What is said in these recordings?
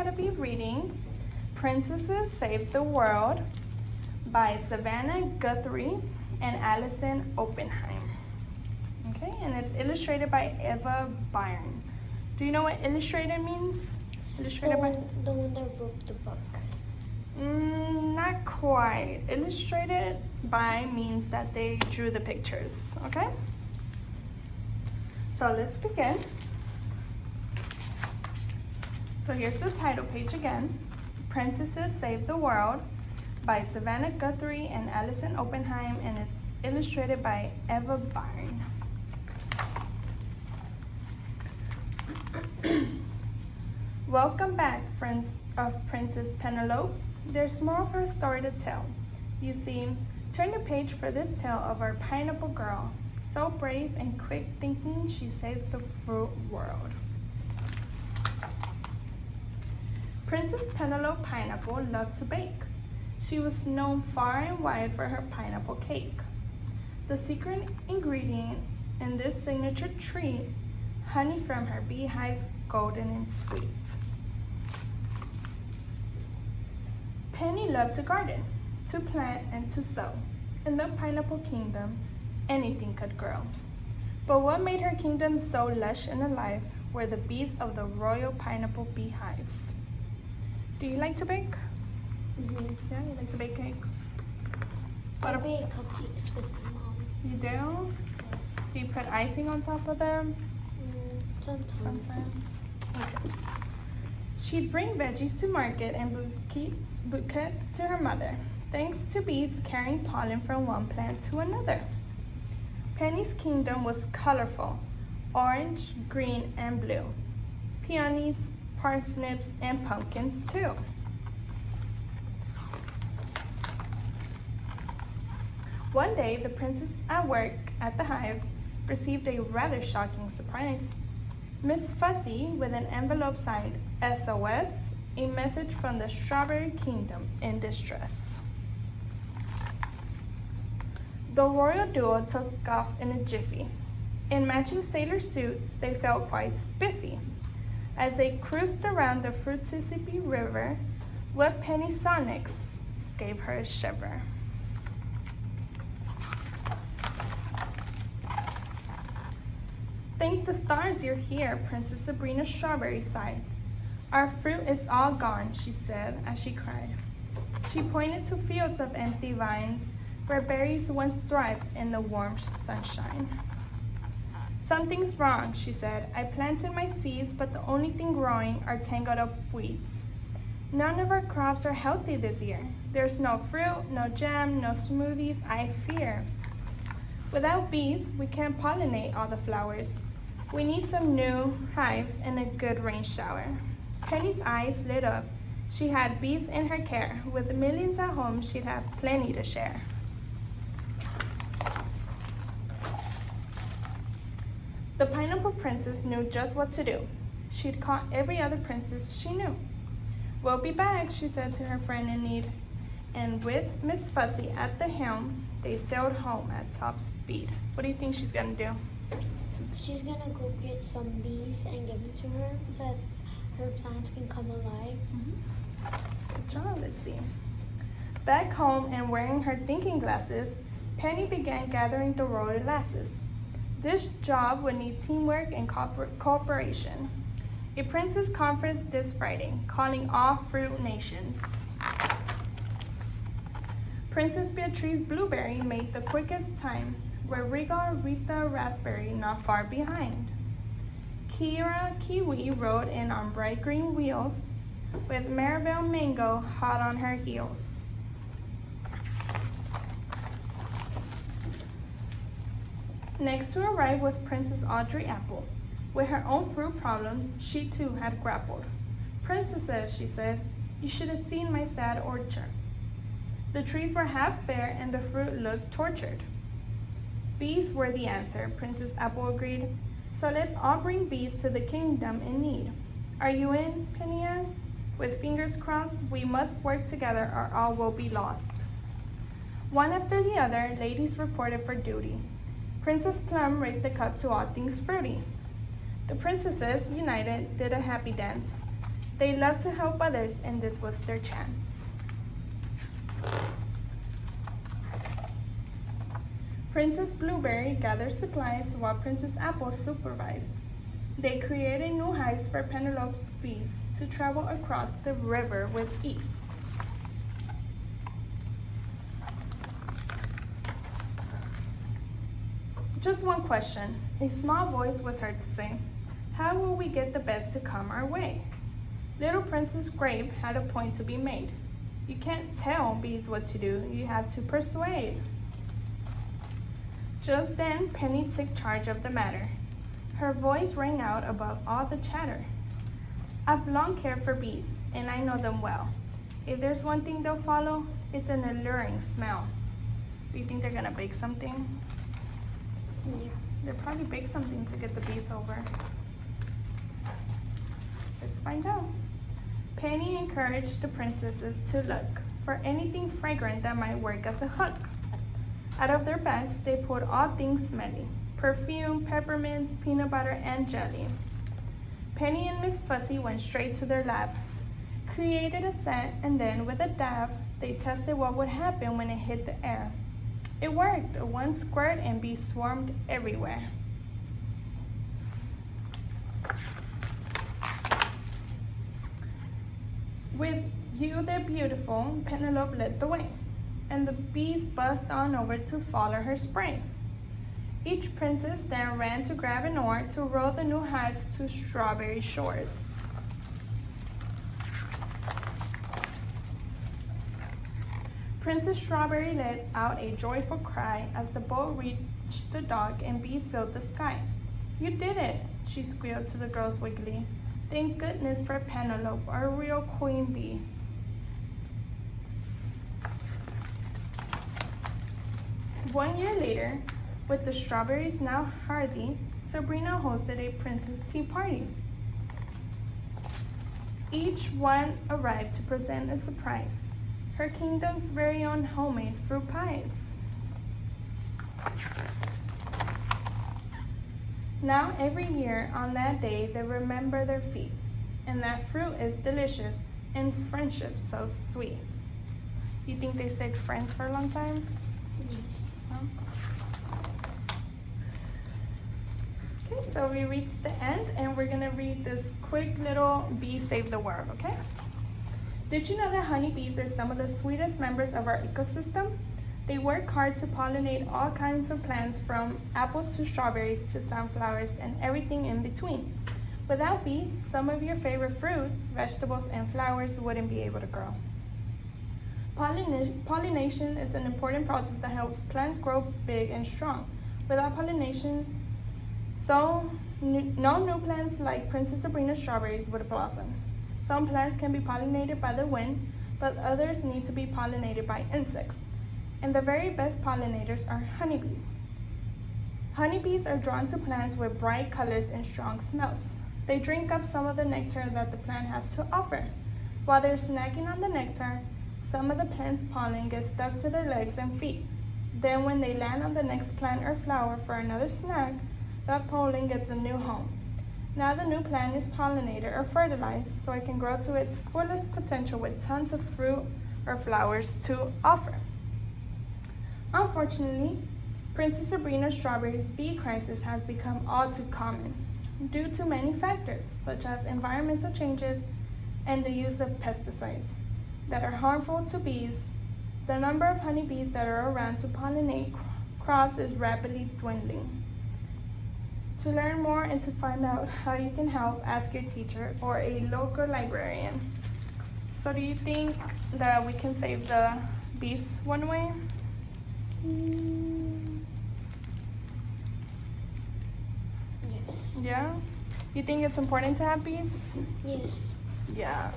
going to be reading Princesses Save the World by Savannah Guthrie and Allison Oppenheim. Okay, and it's illustrated by Eva Byrne. Do you know what illustrated means? Illustrated by? The one that wrote the book. Not quite. Illustrated by means that they drew the pictures, okay? So let's begin. So here's the title page again. Princesses Save the World by Savannah Guthrie and Allison Oppenheim, and it's illustrated by Eva Byrne. Welcome back, friends of Princess Penelope. There's more of her story to tell. You see, turn the page for this tale of our pineapple girl. So brave and quick thinking, she saved the fruit world. Princess Penelope Pineapple loved to bake. She was known far and wide for her pineapple cake. The secret ingredient in this signature treat, honey from her beehives, golden and sweet. Penny loved to garden, to plant and to sow. In the pineapple kingdom, anything could grow. But what made her kingdom so lush and alive were the bees of the royal pineapple beehives. Do you like to bake? Mm-hmm. Yeah, you like to bake cakes? I bake cupcakes with my mom. You do? Yes. Do you put icing on top of them? Sometimes. Okay. She'd bring veggies to market and bouquets to her mother, thanks to bees carrying pollen from one plant to another. Penny's kingdom was colorful, orange, green, and blue. Peonies, parsnips, and pumpkins too. One day, the princess at work at the hive received a rather shocking surprise. Miss Fuzzy, with an envelope signed SOS, a message from the Strawberry Kingdom in distress. The royal duo took off in a jiffy. In matching sailor suits, they felt quite spiffy. As they cruised around the Fruitsissippi River, what Penny saw next gave her a shiver. Thank the stars you're here, Princess Sabrina Strawberry sighed. Our fruit is all gone, she said as she cried. She pointed to fields of empty vines where berries once thrived in the warm sunshine. Something's wrong, she said. I planted my seeds, but the only thing growing are tangled up weeds. None of our crops are healthy this year. There's no fruit, no jam, no smoothies, I fear. Without bees, we can't pollinate all the flowers. We need some new hives and a good rain shower. Penny's eyes lit up. She had bees in her care. With millions at home, she'd have plenty to share. The Pineapple Princess knew just what to do. She'd caught every other princess she knew. We'll be back, she said to her friend in need. And with Miss Fuzzy at the helm, they sailed home at top speed. What do you think she's gonna do? She's gonna go get some bees and give them to her so that her plants can come alive. Good job, let's see. Back home and wearing her thinking glasses, Penny began gathering the royal lasses. This job would need teamwork and cooperation. A princess conference this Friday, calling all fruit nations. Princess Beatrice Blueberry made the quickest time, where Regal Rita Raspberry not far behind. Kira Kiwi rode in on bright green wheels, with Maribel Mango hot on her heels. Next to arrive was Princess Audrey Apple. With her own fruit problems, she too had grappled. Princesses, she said, you should have seen my sad orchard. The trees were half bare and the fruit looked tortured. Bees were the answer, Princess Apple agreed. So let's all bring bees to the kingdom in need. Are you in? Penny asked. With fingers crossed, we must work together or all will be lost. One after the other, ladies reported for duty. Princess Plum raised a cup to all things fruity. The princesses, united, did a happy dance. They loved to help others, and this was their chance. Princess Blueberry gathered supplies while Princess Apple supervised. They created new hives for Penelope's bees to travel across the river with ease. Just one question. A small voice was heard to say, "How will we get the best to come our way?" Little Princess Grape had a point to be made. You can't tell bees what to do, you have to persuade. Just then, Penny took charge of the matter. Her voice rang out above all the chatter. "I've long cared for bees, and I know them well. If there's one thing they'll follow, it's an alluring smell." Do you think they're gonna bake something? Yeah. They'll probably bake something to get the bees over. Let's find out. Penny encouraged the princesses to look for anything fragrant that might work as a hook. Out of their bags, they pulled all things smelly: perfume, peppermints, peanut butter, and jelly. Penny and Miss Fuzzy went straight to their lab, created a scent, and then with a dab, they tested what would happen when it hit the air. It worked. One squirt and bees swarmed everywhere. With "You, They're Beautiful," Penelope led the way, and the bees buzzed on over to follow her spray. Each princess then ran to grab an oar to row the new hives to strawberry shores. Princess Strawberry let out a joyful cry as the boat reached the dock and bees filled the sky. "You did it," she squealed to the girls wiggily. "Thank goodness for Penelope, our real queen bee." One year later, with the strawberries now hardy, Sabrina hosted a princess tea party. Each one arrived to present a surprise: her kingdom's very own homemade fruit pies. Now every year on that day they remember their feet, and that fruit is delicious and friendship so sweet. You think they stayed friends for a long time? Yes. No? Okay, so we reached the end, and we're gonna read this quick little Bee Save the World, okay? Did you know that honeybees are some of the sweetest members of our ecosystem? They work hard to pollinate all kinds of plants, from apples to strawberries to sunflowers and everything in between. Without bees, some of your favorite fruits, vegetables, and flowers wouldn't be able to grow. Pollination is an important process that helps plants grow big and strong. Without pollination, no new plants like Princess Sabrina's strawberries would blossom. Some plants can be pollinated by the wind, but others need to be pollinated by insects. And the very best pollinators are honeybees. Honeybees are drawn to plants with bright colors and strong smells. They drink up some of the nectar that the plant has to offer. While they're snacking on the nectar, some of the plant's pollen gets stuck to their legs and feet. Then when they land on the next plant or flower for another snack, that pollen gets a new home. Now the new plant is pollinated or fertilized so it can grow to its fullest potential with tons of fruit or flowers to offer. Unfortunately, Princess Sabrina's strawberries bee crisis has become all too common due to many factors, such as environmental changes and the use of pesticides that are harmful to bees. The number of honeybees that are around to pollinate crops is rapidly dwindling. To learn more and to find out how you can help, ask your teacher or a local librarian. So do you think that we can save the bees one way? Yes. Yeah? You think it's important to have bees? Yes. Yeah.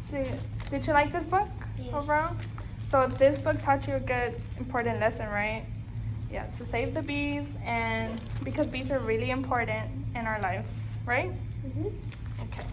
So did you like this book Yes. overall? So this book taught you a good, important lesson, right? Yeah, to save the bees, and because bees are really important in our lives, right? Mm-hmm. Okay.